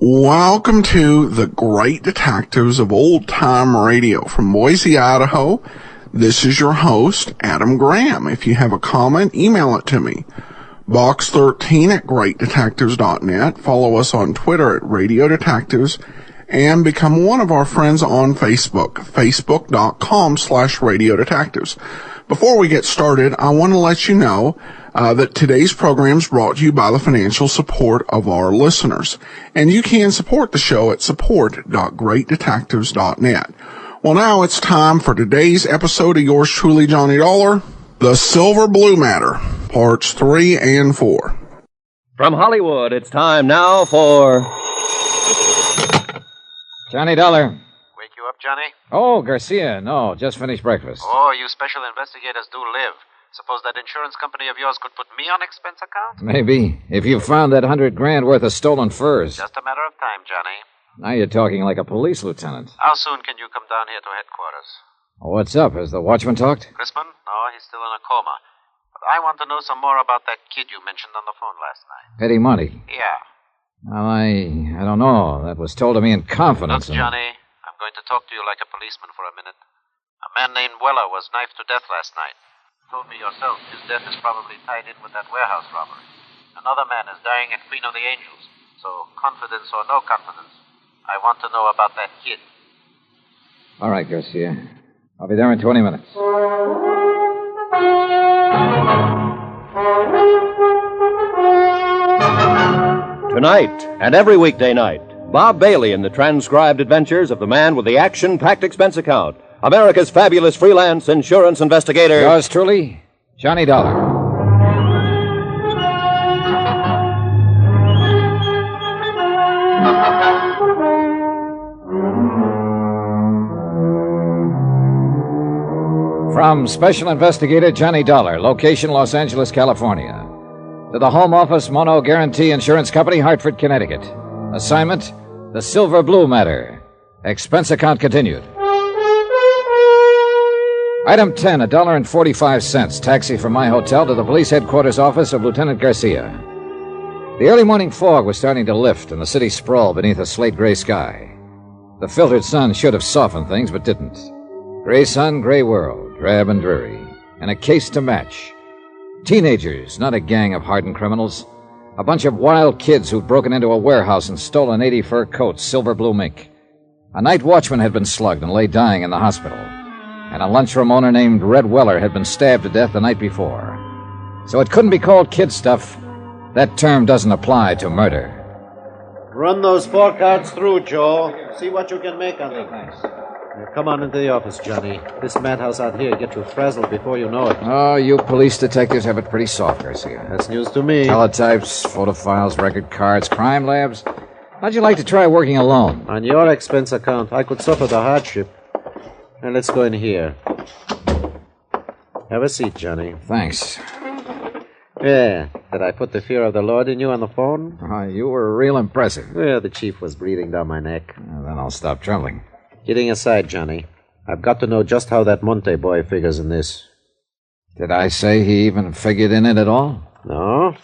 Welcome to the Great Detectives of Old Time Radio from Boise, Idaho. This is your host, Adam Graham. If you have a comment, email it to me. Box13@greatdetectives.net. Follow us on Twitter at Radio Detectives and become one of our friends on Facebook, facebook.com/Radio Detectives. Before we get started, I want to let you know that today's program is brought to you by the financial support of our listeners. And you can support the show at support.greatdetectives.net. Well, now it's time for today's episode of yours truly, Johnny Dollar, The Silver Blue Matter, Parts 3 and 4. From Hollywood, it's time now for... Johnny Dollar. Wake you up, Johnny? Oh, Garcia. No, just finished breakfast. Oh, you special investigators do live. Suppose that insurance company of yours could put me on expense account? Maybe, if you found that $100,000 worth of stolen furs. Just a matter of time, Johnny. Now you're talking like a police lieutenant. How soon can you come down here to headquarters? What's up? Has the watchman talked? Crispin? No, he's still in a coma. But I want to know some more about that kid you mentioned on the phone last night. Eddie Monty. Yeah. Well, I don't know. That was told to me in confidence. Look, Johnny, I'm going to talk to you like a policeman for a minute. A man named Weller was knifed to death last night. You told me yourself his death is probably tied in with that warehouse robbery. Another man is dying at Queen of the Angels. So, confidence or no confidence, I want to know about that kid. All right, Garcia. I'll be there in 20 minutes. Tonight, and every weekday night, Bob Bailey in the transcribed adventures of the man with the action-packed expense account, America's fabulous freelance insurance investigator. Yours truly, Johnny Dollar. From Special Investigator Johnny Dollar, location Los Angeles, California. To the Home Office Mono Guarantee Insurance Company, Hartford, Connecticut. Assignment, The Silver Blue Matter. Expense account continued. Item 10, $1.45. Taxi from my hotel to the police headquarters office of Lieutenant Garcia. The early morning fog was starting to lift, and the city sprawled beneath a slate-gray sky. The filtered sun should have softened things, but didn't. Gray sun, gray world, drab and dreary, and a case to match. Teenagers, not a gang of hardened criminals. A bunch of wild kids who'd broken into a warehouse and stolen 80 fur coats, silver blue mink. A night watchman had been slugged and lay dying in the hospital. And a lunchroom owner named Red Weller had been stabbed to death the night before. So it couldn't be called kid stuff. That term doesn't apply to murder. Run those 4 cards through, Joe. See what you can make on them. Thanks. Come on into the office, Johnny. This madhouse out here gets you frazzled before you know it. Oh, you police detectives have it pretty soft, Garcia. That's news to me. Teletypes, photo files, record cards, crime labs. How'd you like to try working alone? On your expense account, I could suffer the hardship. Now, let's go in here. Have a seat, Johnny. Thanks. Yeah. Did I put the fear of the Lord in you on the phone? You were real impressive. Well, the chief was breathing down my neck. Then I'll stop trembling. Kidding aside, Johnny, I've got to know just how that Monte boy figures in this. Did I say he even figured in it at all? No.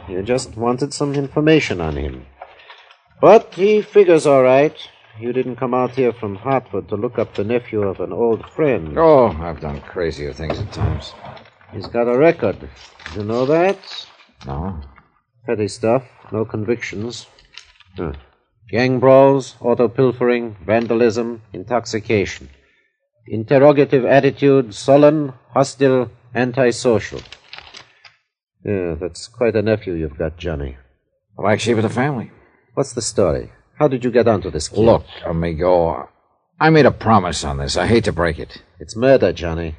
You just wanted some information on him. But he figures all right. You didn't come out here from Hartford to look up the nephew of an old friend. Oh, I've done crazier things at times. He's got a record. You know that? No. Petty stuff. No convictions. Gang brawls, auto pilfering, vandalism, intoxication. Interrogative attitude, sullen, hostile, antisocial. Yeah, that's quite a nephew you've got, Johnny. Black sheep of the family. What's the story? How did you get onto this kid? Look, amigo, I made a promise on this. I hate to break it. It's murder, Johnny.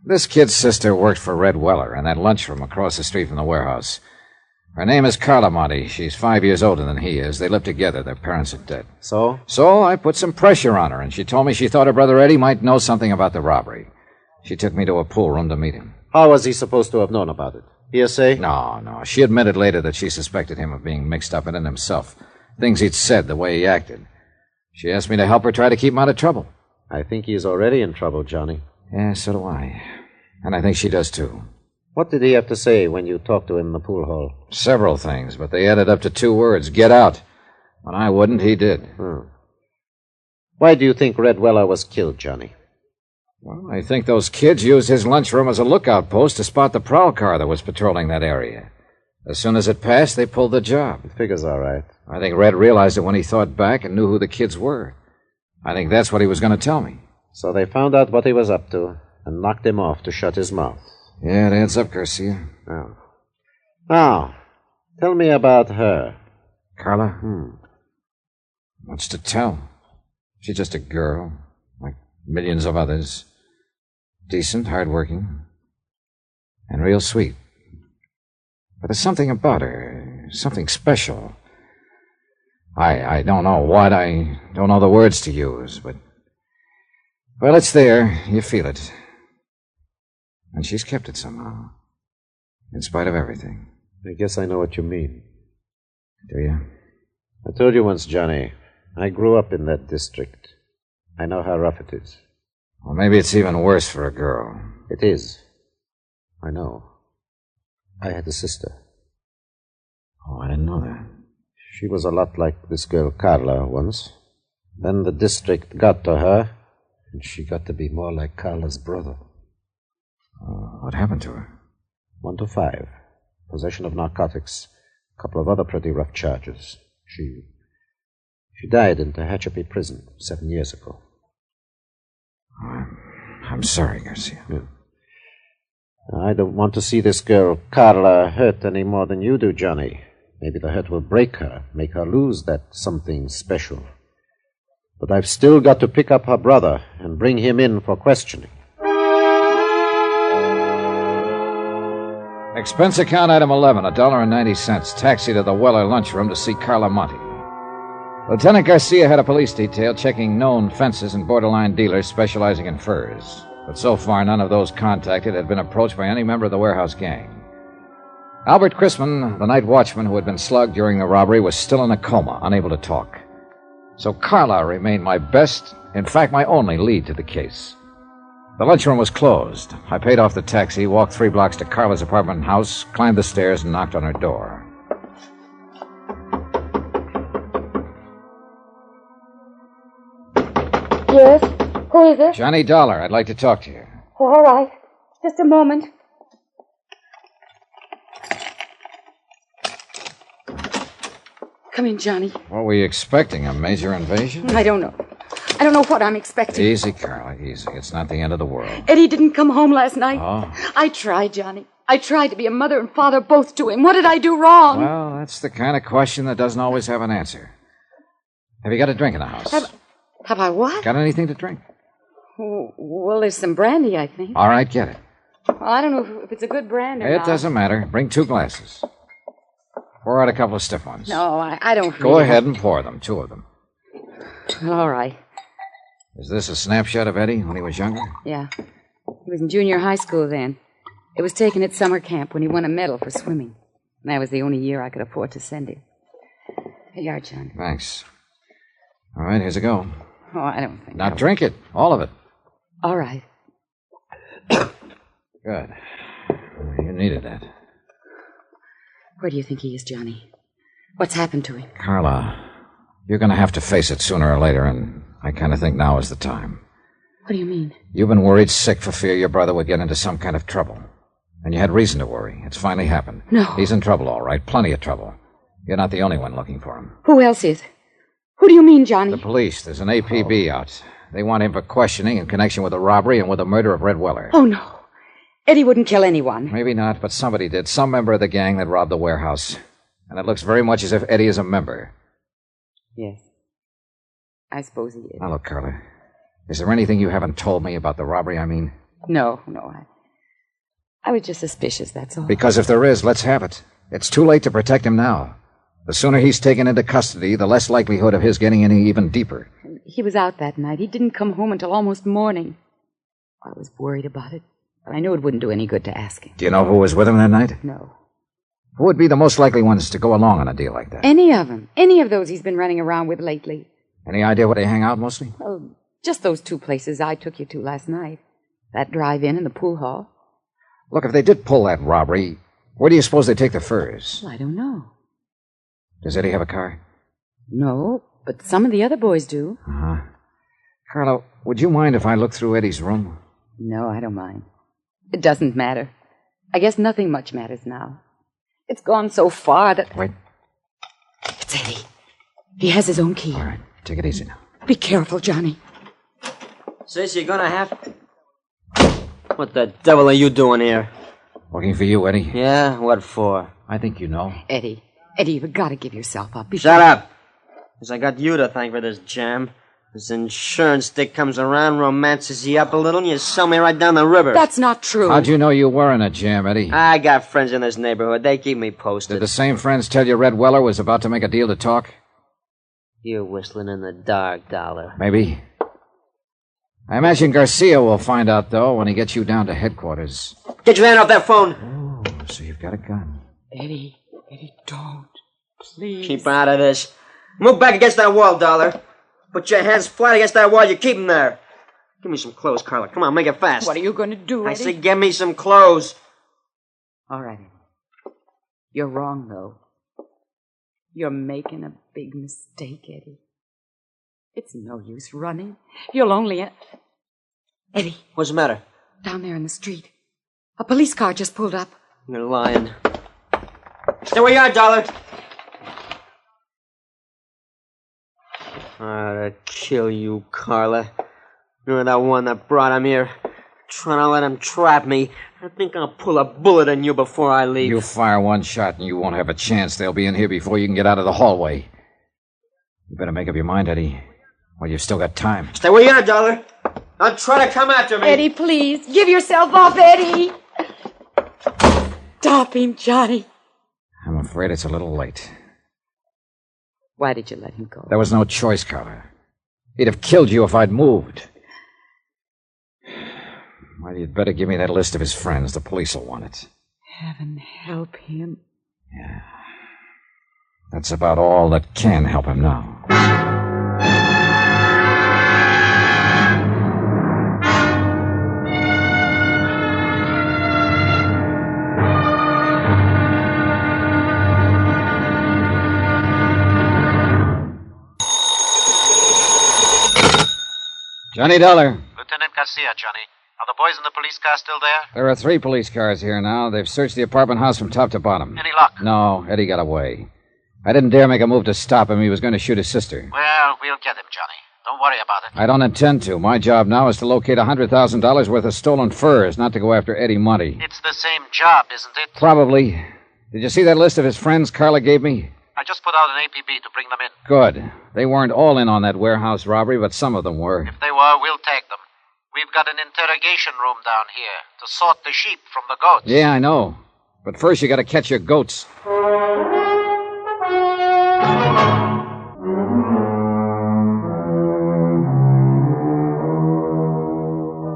This kid's sister worked for Red Weller in that lunchroom across the street from the warehouse. Her name is Carla Monty. She's 5 years older than he is. They live together. Their parents are dead. So? So I put some pressure on her, and she told me she thought her brother Eddie might know something about the robbery. She took me to a pool room to meet him. How was he supposed to have known about it? Hearsay? No. She admitted later that she suspected him of being mixed up in it himself. Things he'd said, the way he acted. She asked me to help her try to keep him out of trouble. I think he's already in trouble, Johnny. Yeah, so do I. And I think she does, too. What did he have to say when you talked to him in the pool hall? Several things, but they added up to 2 words. Get out. When I wouldn't, he did. Why do you think Red Weller was killed, Johnny? Well, I think those kids used his lunchroom as a lookout post to spot the prowl car that was patrolling that area. As soon as it passed, they pulled the job. It figures all right. I think Red realized it when he thought back and knew who the kids were. I think that's what he was going to tell me. So they found out what he was up to and knocked him off to shut his mouth. Yeah, it adds up, Garcia. Oh. Now, tell me about her. Carla? What's to tell? She's just a girl, like millions of others. Decent, hardworking, and real sweet. But there's something about her, something special. I don't know what, I don't know the words to use, but... Well, it's there. You feel it. And she's kept it somehow, in spite of everything. I guess I know what you mean. Do you? I told you once, Johnny, I grew up in that district. I know how rough it is. Well, maybe it's even worse for a girl. It is. I know. I had a sister. Oh, I didn't know that. She was a lot like this girl Carla once. Then the district got to her, and she got to be more like Carla's brother. What happened to her? 1 to 5. Possession of narcotics. A couple of other pretty rough charges. She died in Tehachapi prison 7 years ago. I'm sorry, Garcia. Yeah. I don't want to see this girl Carla hurt any more than you do, Johnny. Maybe the hurt will break her, make her lose that something special. But I've still got to pick up her brother and bring him in for questioning. Expense account item 11, $1.90. Taxi to the Weller lunchroom to see Carla Monty. Lieutenant Garcia had a police detail checking known fences and borderline dealers specializing in furs. But so far, none of those contacted had been approached by any member of the warehouse gang. Albert Chrisman, the night watchman who had been slugged during the robbery, was still in a coma, unable to talk. So Carla remained my best, in fact, my only lead to the case. The lunchroom was closed. I paid off the taxi, walked 3 blocks to Carla's apartment house, climbed the stairs, and knocked on her door. Yes? Who is it? Johnny Dollar, I'd like to talk to you. Oh, all right. Just a moment. Come in, Johnny. What were you expecting, a major invasion? I don't know. I don't know what I'm expecting. Easy, Carla, easy. It's not the end of the world. Eddie didn't come home last night. Oh? I tried, Johnny. I tried to be a mother and father both to him. What did I do wrong? Well, that's the kind of question that doesn't always have an answer. Have you got a drink in the house? Have I what? Got anything to drink? Well, there's some brandy, I think. All right, get it. Well, I don't know if it's a good brand or It not. doesn't matter. Bring 2 glasses. Pour out a couple of stiff ones. No, I don't Go ahead and pour them, 2 of them. All right. Is this a snapshot of Eddie when he was younger? Yeah. He was in junior high school then. It was taken at summer camp when he won a medal for swimming. And that was the only year I could afford to send him. Here you are, John. Thanks. All right, here's a go. Oh, I don't think Now drink it, all of it. All right. Good. You needed that. Where do you think he is, Johnny? What's happened to him? Carla, you're going to have to face it sooner or later, and I kind of think now is the time. What do you mean? You've been worried sick for fear your brother would get into some kind of trouble. And you had reason to worry. It's finally happened. No. He's in trouble, all right. Plenty of trouble. You're not the only one looking for him. Who else is? Who do you mean, Johnny? The police. There's an APB out. They want him for questioning in connection with the robbery and with the murder of Red Weller. Oh, no. Eddie wouldn't kill anyone. Maybe not, but somebody did. Some member of the gang that robbed the warehouse. And it looks very much as if Eddie is a member. Yes. I suppose he is. Now, look, Carla. Is there anything you haven't told me about the robbery, I mean? No. I was just suspicious, that's all. Because if there is, let's have it. It's too late to protect him now. The sooner he's taken into custody, the less likelihood of his getting any even deeper. He was out that night. He didn't come home until almost morning. I was worried about it, but I knew it wouldn't do any good to ask him. Do you know who was with him that night? No. Who would be the most likely ones to go along on a deal like that? Any of them. Any of those he's been running around with lately. Any idea where they hang out mostly? Well, just those two places I took you to last night. That drive-in and the pool hall. Look, if they did pull that robbery, where do you suppose they take the furs? Well, I don't know. Does Eddie have a car? No, but some of the other boys do. Uh-huh. Carla, would you mind if I look through Eddie's room? No, I don't mind. It doesn't matter. I guess nothing much matters now. It's gone so far that... Wait. It's Eddie. He has his own key. All right, take it easy now. Be careful, Johnny. Sis, you're gonna have... What the devil are you doing here? Looking for you, Eddie. Yeah? What for? I think you know. Eddie, you've got to give yourself up. Shut up! Because I got you to thank for this jam. This insurance stick comes around, romances you up a little, and you sell me right down the river. That's not true. How'd you know you were in a jam, Eddie? I got friends in this neighborhood. They keep me posted. Did the same friends tell you Red Weller was about to make a deal to talk? You're whistling in the dark, Dollar. Maybe. I imagine Garcia will find out, though, when he gets you down to headquarters. Get your hand off that phone! Oh, so you've got a gun. Eddie, don't. Please. Keep out of this. Move back against that wall, Dollar. Put your hands flat against that wall. You keep them there. Give me some clothes, Carla. Come on, make it fast. What are you going to do, Eddie? I said give me some clothes. All right, Eddie. You're wrong, though. You're making a big mistake, Eddie. It's no use running. You'll only... Eddie. What's the matter? Down there in the street. A police car just pulled up. You're lying. Stay where you are, Dollar. I'll kill you, Carla. You're that one that brought him here. Trying to let him trap me. I think I'll pull a bullet in you before I leave. You fire one shot and you won't have a chance. They'll be in here before you can get out of the hallway. You better make up your mind, Eddie. Well, you've still got time. Stay where you are, Dollar. Don't try to come after me. Eddie, please. Give yourself up, Eddie. Stop him, Johnny. I'm afraid it's a little late. Why did you let him go? There was no choice, Carla. He'd have killed you if I'd moved. Well, you'd better give me that list of his friends. The police will want it. Heaven help him. Yeah. That's about all that can help him now. Johnny Dollar. Lieutenant Garcia, Johnny. Are the boys in the police car still there? There are 3 police cars here now. They've searched the apartment house from top to bottom. Any luck? No, Eddie got away. I didn't dare make a move to stop him. He was going to shoot his sister. Well, we'll get him, Johnny. Don't worry about it. I don't intend to. My job now is to locate $100,000 worth of stolen furs, not to go after Eddie Monty. It's the same job, isn't it? Probably. Did you see that list of his friends Carla gave me? I just put out an APB to bring them in. Good. They weren't all in on that warehouse robbery, but some of them were. If they were, we'll take them. We've got an interrogation room down here to sort the sheep from the goats. Yeah, I know. But first you got to catch your goats.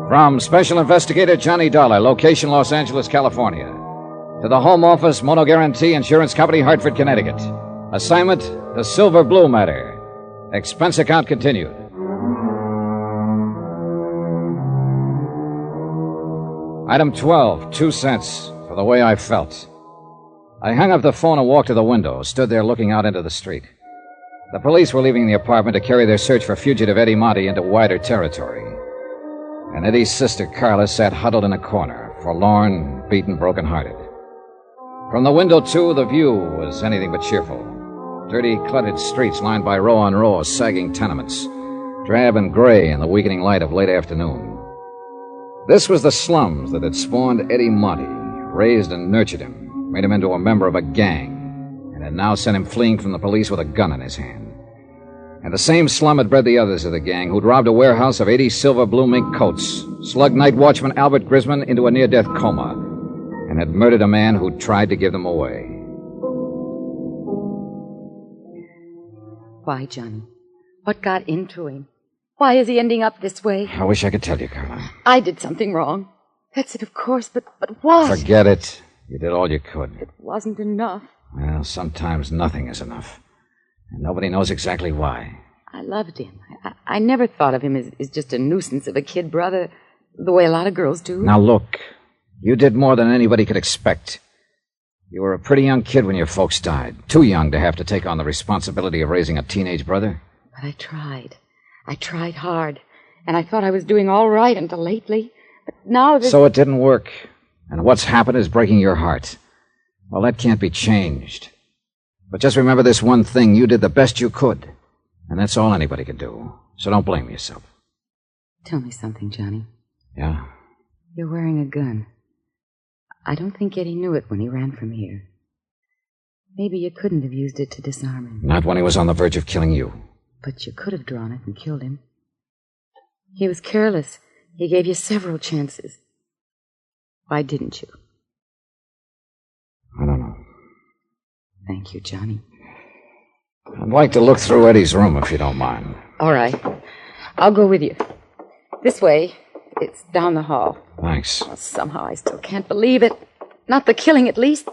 From Special Investigator Johnny Dollar, location Los Angeles, California. To the Home Office, Mono Guarantee Insurance Company, Hartford, Connecticut. Assignment, the Silver Blue Matter. Expense account continued. Item 12, 2 cents, for the way I felt. I hung up the phone and walked to the window, stood there looking out into the street. The police were leaving the apartment to carry their search for fugitive Eddie Monty into wider territory. And Eddie's sister, Carla, sat huddled in a corner, forlorn, beaten, broken-hearted. From the window, too, the view was anything but cheerful. Dirty, cluttered streets lined by row on row of sagging tenements, drab and gray in the weakening light of late afternoon. This was the slums that had spawned Eddie Monty, raised and nurtured him, made him into a member of a gang, and had now sent him fleeing from the police with a gun in his hand. And the same slum had bred the others of the gang who'd robbed a warehouse of 80 silver blue mink coats, slugged night watchman Albert Grisman into a near-death coma, and had murdered a man who'd tried to give them away. Why, Johnny? What got into him? Why is he ending up this way? I wish I could tell you, Carla. I did something wrong. That's it, of course, but what? Forget it. You did all you could. It wasn't enough. Well, sometimes nothing is enough. And nobody knows exactly why. I loved him. I never thought of him as just a nuisance of a kid brother, the way a lot of girls do. Now, look. You did more than anybody could expect. You were a pretty young kid when your folks died. Too young to have to take on the responsibility of raising a teenage brother. But I tried. I tried hard. And I thought I was doing all right until lately. But now So it didn't work. And what's happened is breaking your heart. Well, that can't be changed. But just remember this one thing. You did the best you could. And that's all anybody can do. So don't blame yourself. Tell me something, Johnny. Yeah? You're wearing a gun. I don't think Eddie knew it when he ran from here. Maybe you couldn't have used it to disarm him. Not when he was on the verge of killing you. But you could have drawn it and killed him. He was careless. He gave you several chances. Why didn't you? I don't know. Thank you, Johnny. I'd like to look through Eddie's room, if you don't mind. All right. I'll go with you. This way. It's down the hall. Thanks. Oh, somehow I still can't believe it. Not the killing, at least.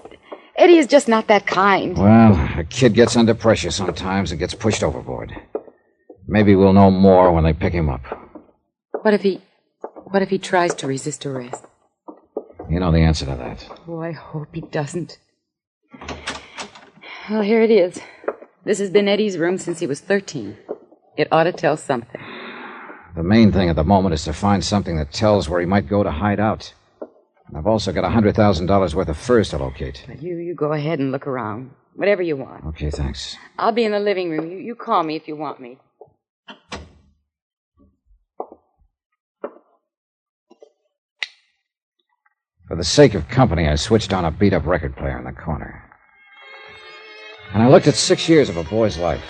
Eddie is just not that kind. Well, a kid gets under pressure sometimes and gets pushed overboard. Maybe we'll know more when they pick him up. What if he tries to resist arrest? You know the answer to that. Oh, I hope he doesn't. Well, here it is. This has been Eddie's room since he was 13. It ought to tell something. The main thing at the moment is to find something that tells where he might go to hide out. And I've also got $100,000 worth of furs to locate. You go ahead and look around. Whatever you want. Okay, thanks. I'll be in the living room. You call me if you want me. For the sake of company, I switched on a beat-up record player in the corner. And I looked at 6 years of a boy's life,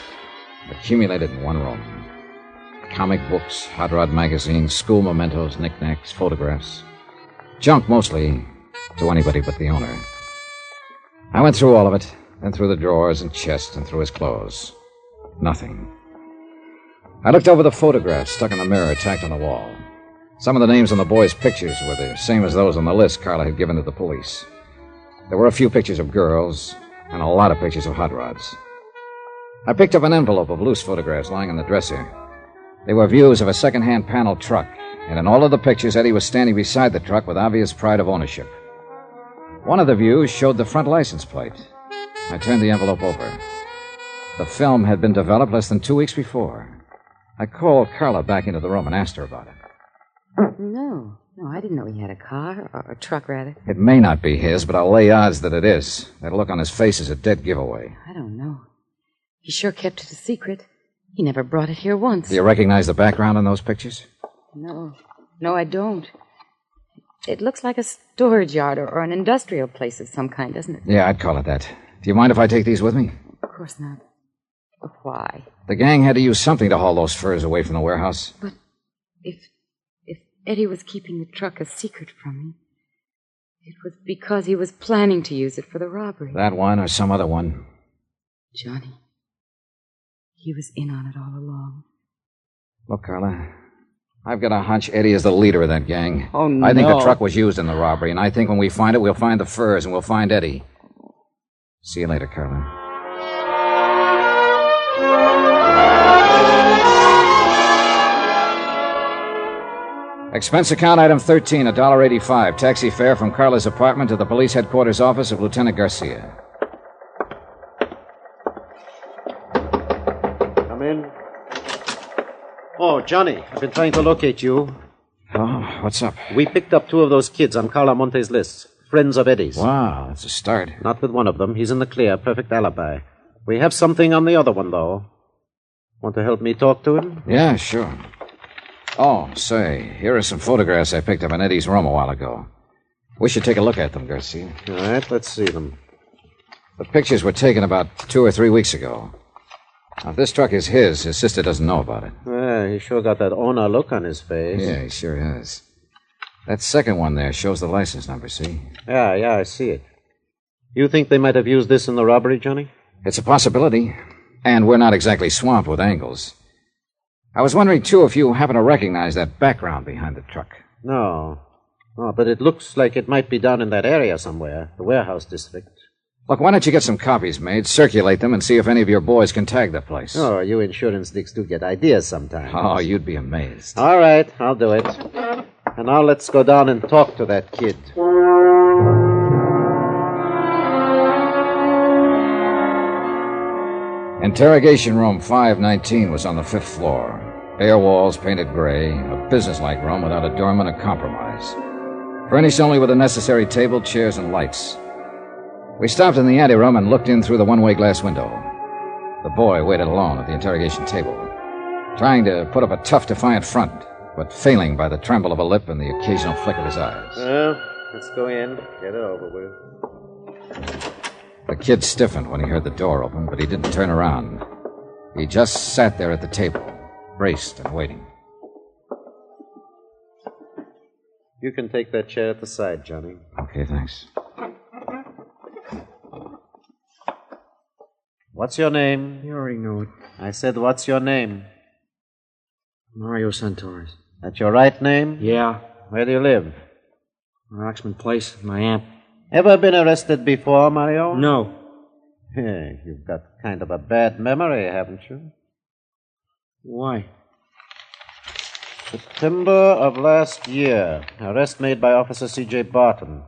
accumulated in one room. Comic books, hot rod magazines, school mementos, knickknacks, photographs. Junk mostly, to anybody but the owner. I went through all of it, then through the drawers and chest and through his clothes. Nothing. I looked over the photographs stuck in the mirror tacked on the wall. Some of the names on the boys' pictures were the same as those on the list Carla had given to the police. There were a few pictures of girls and a lot of pictures of hot rods. I picked up an envelope of loose photographs lying in the dresser. They were views of a second-hand panel truck, and in all of the pictures, Eddie was standing beside the truck with obvious pride of ownership. One of the views showed the front license plate. I turned the envelope over. The film had been developed less than 2 weeks before. I called Carla back into the room and asked her about it. No, I didn't know he had a car, or a truck, rather. It may not be his, but I'll lay odds that it is. That look on his face is a dead giveaway. I don't know. He sure kept it a secret. He never brought it here once. Do you recognize the background in those pictures? No, I don't. It looks like a storage yard or an industrial place of some kind, doesn't it? Yeah, I'd call it that. Do you mind if I take these with me? Of course not. But why? The gang had to use something to haul those furs away from the warehouse. But if Eddie was keeping the truck a secret from me, it was because he was planning to use it for the robbery. That one or some other one. Johnny, he was in on it all along. Look, Carla, I've got a hunch Eddie is the leader of that gang. Oh, no. I think the truck was used in the robbery, and I think when we find it, we'll find the furs, and we'll find Eddie. See you later, Carla. Expense account item 13, $1.85. Taxi fare from Carla's apartment to the police headquarters office of Lieutenant Garcia. Come in. Oh, Johnny, I've been trying to locate you. Oh, what's up? We picked up 2 of those kids on Carla Monte's list. Friends of Eddie's. Wow, that's a start. Not with one of them. He's in the clear. Perfect alibi. We have something on the other one, though. Want to help me talk to him? Yeah, sure. Oh, say, here are some photographs I picked up in Eddie's room a while ago. We should take a look at them, Garcia. All right, let's see them. The pictures were taken about 2 or 3 weeks ago. Now, if this truck is his sister doesn't know about it. Yeah, he sure got that owner look on his face. Yeah, he sure has. That second one there shows the license number, see? Yeah, I see it. You think they might have used this in the robbery, Johnny? It's a possibility. And we're not exactly swamped with angles. I was wondering, too, if you happen to recognize that background behind the truck. No. Oh, but it looks like it might be down in that area somewhere, the warehouse district. Look, why don't you get some copies made, circulate them, and see if any of your boys can tag the place. Oh, you insurance dicks do get ideas sometimes. Oh, you'd be amazed. All right, I'll do it. And now let's go down and talk to that kid. Interrogation room 519 was on the 5th floor. Bare walls painted gray, a businesslike room without a doorman or compromise. Furnished only with the necessary table, chairs, and lights. We stopped in the anteroom and looked in through the one-way glass window. The boy waited alone at the interrogation table, trying to put up a tough, defiant front, but failing by the tremble of a lip and the occasional flick of his eyes. Well, let's go in, get it over with. The kid stiffened when he heard the door open, but he didn't turn around. He just sat there at the table, braced and waiting. You can take that chair at the side, Johnny. Okay, thanks. What's your name? You already know it. I said, what's your name? Mario Centaurs. That's your right name? Yeah. Where do you live? Roxman Place, my aunt. Ever been arrested before, Mario? No. Hey, you've got kind of a bad memory, haven't you? Why? September of last year. Arrest made by Officer C.J. Barton.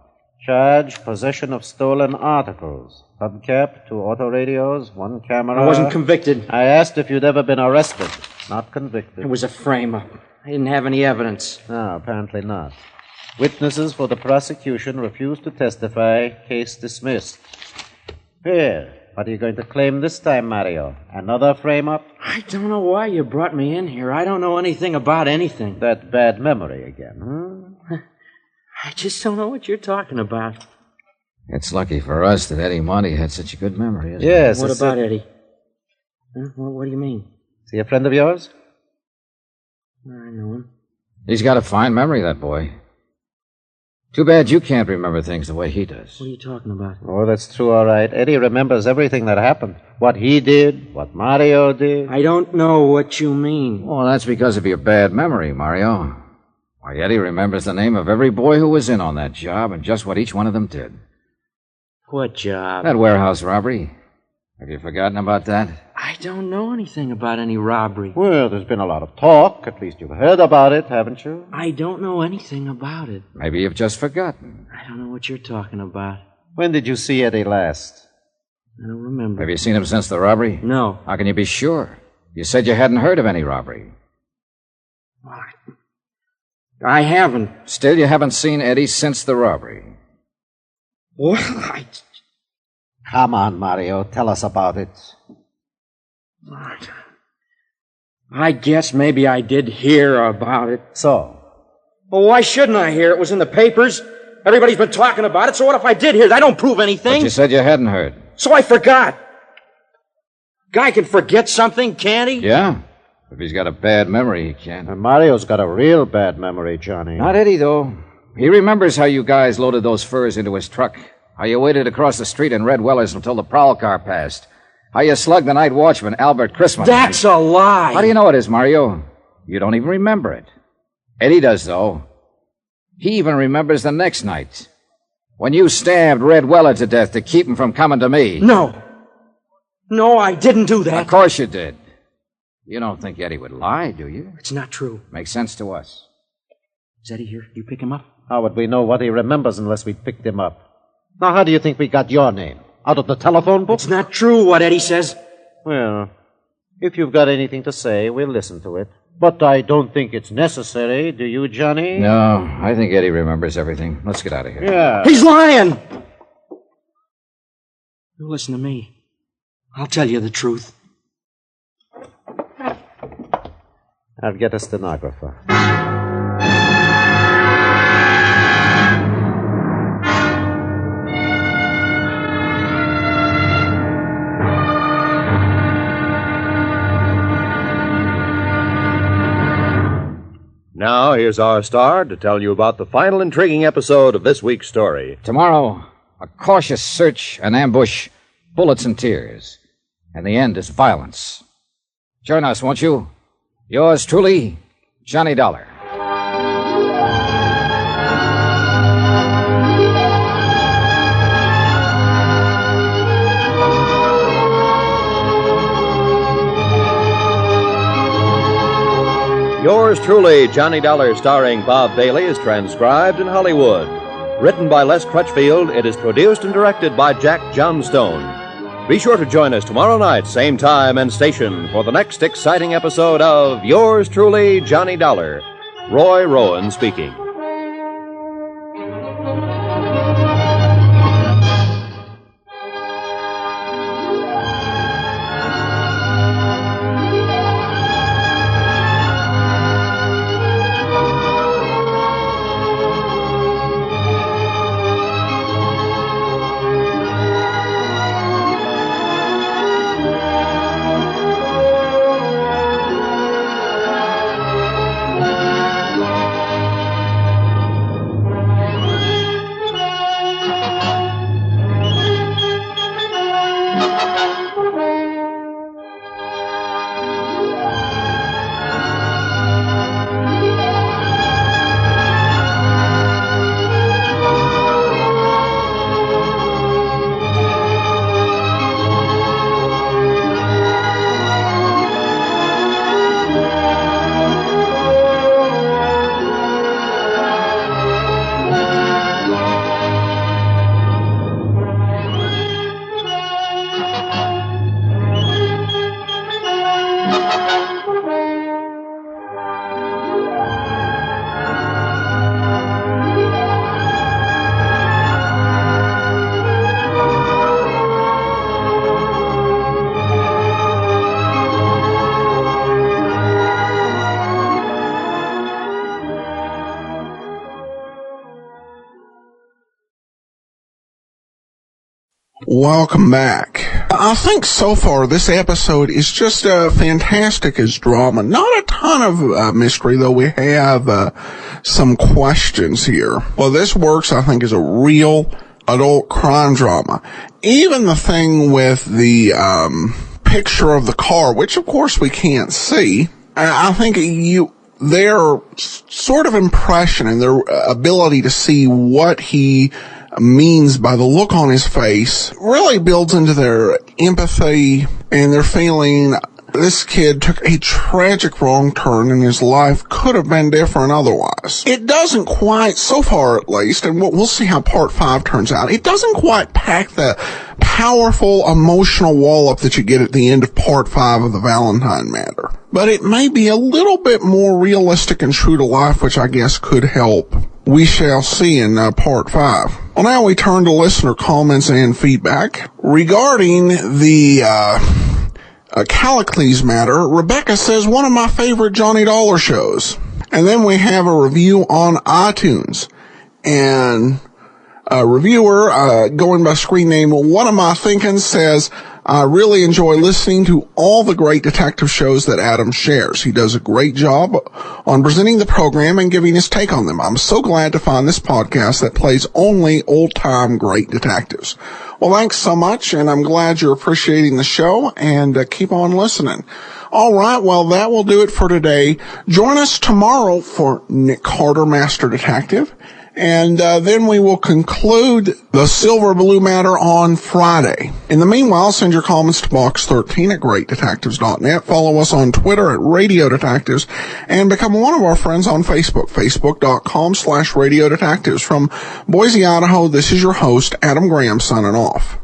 Charge, possession of stolen articles. Hubcap, 2 autoradios, 1 camera. I wasn't convicted. I asked if you'd ever been arrested, not convicted. It was a frame-up. I didn't have any evidence. No, apparently not. Witnesses for the prosecution refused to testify. Case dismissed. Here, what are you going to claim this time, Mario? Another frame-up? I don't know why you brought me in here. I don't know anything about anything. That bad memory again, I just don't know what you're talking about. It's lucky for us that Eddie Monty had such a good memory, isn't Yes. What about Eddie? Huh? What do you mean? Is he a friend of yours? I know him. He's got a fine memory, that boy. Too bad you can't remember things the way he does. What are you talking about? Oh, that's true, all right. Eddie remembers everything that happened. What he did, what Mario did. I don't know what you mean. Well, that's because of your bad memory, Mario. Why, Eddie remembers the name of every boy who was in on that job and just what each one of them did. What job? That warehouse robbery. Have you forgotten about that? I don't know anything about any robbery. Well, there's been a lot of talk. At least you've heard about it, haven't you? I don't know anything about it. Maybe you've just forgotten. I don't know what you're talking about. When did you see Eddie last? I don't remember. Have you seen him since the robbery? No. How can you be sure? You said you hadn't heard of any robbery. I haven't. Still, you haven't seen Eddie since the robbery. Well, Come on, Mario. Tell us about it. I guess maybe I did hear about it. So? Well, why shouldn't I hear? It was in the papers. Everybody's been talking about it, so what if I did hear? That don't prove anything. But you said you hadn't heard. So I forgot. Guy can forget something, can't he? Yeah. If he's got a bad memory, he can. And Mario's got a real bad memory, Johnny. Not Eddie, though. He remembers how you guys loaded those furs into his truck. How you waited across the street in Red Weller's until the prowl car passed. How you slugged the night watchman, Albert Christmas. That's a lie. How do you know it is, Mario? You don't even remember it. Eddie does, though. He even remembers the next night. When you stabbed Red Weller to death to keep him from coming to me. No. No, I didn't do that. Of course you did. You don't think Eddie would lie, do you? It's not true. Makes sense to us. Is Eddie here? You pick him up? How would we know what he remembers unless we picked him up? Now, how do you think we got your name? Out of the telephone book? It's not true what Eddie says. Well, if you've got anything to say, we'll listen to it. But I don't think it's necessary, do you, Johnny? No, I think Eddie remembers everything. Let's get out of here. Yeah. He's lying! You listen to me. I'll tell you the truth. I'll get a stenographer. Now, here's our star to tell you about the final intriguing episode of this week's story. Tomorrow, a cautious search, an ambush, bullets and tears. and the end is violence. Join us, won't you? Yours truly, Johnny Dollar. Yours truly, Johnny Dollar, starring Bob Bailey, is transcribed in Hollywood. Written by Les Crutchfield, it is produced and directed by Jack Johnstone. Be sure to join us tomorrow night, same time and station, for the next exciting episode of Yours truly, Johnny Dollar. Roy Rowan speaking. Welcome back. I think so far this episode is just fantastic as drama. Not a ton of mystery, though we have some questions here. Well, this works, I think, as a real adult crime drama. Even the thing with the picture of the car, which of course we can't see, I think their sort of impression and their ability to see what he means by the look on his face really builds into their empathy and their feeling this kid took a tragic wrong turn and his life could have been different otherwise. It doesn't quite, so far at least, and we'll see how part 5 turns out, it doesn't quite pack the powerful emotional wallop that you get at the end of part 5 of the Valentine Matter. But it may be a little bit more realistic and true to life, which I guess could help. We shall see in part 5. Well, now we turn to listener comments and feedback. Regarding the Callicles matter, Rebecca says, one of my favorite Johnny Dollar shows. And then we have a review on iTunes. And a reviewer, going by screen name, What Am I Thinking, says, I really enjoy listening to all the great detective shows that Adam shares. He does a great job on presenting the program and giving his take on them. I'm so glad to find this podcast that plays only old-time great detectives. Well, thanks so much, and I'm glad you're appreciating the show, and keep on listening. All right, well, that will do it for today. Join us tomorrow for Nick Carter, Master Detective. And then we will conclude the Silver Blue Matter on Friday. In the meanwhile, send your comments to Box 13 at greatdetectives.net. Follow us on Twitter at Radio Detectives. And become one of our friends on Facebook, facebook.com/Radio Detectives. From Boise, Idaho, this is your host, Adam Graham, signing off.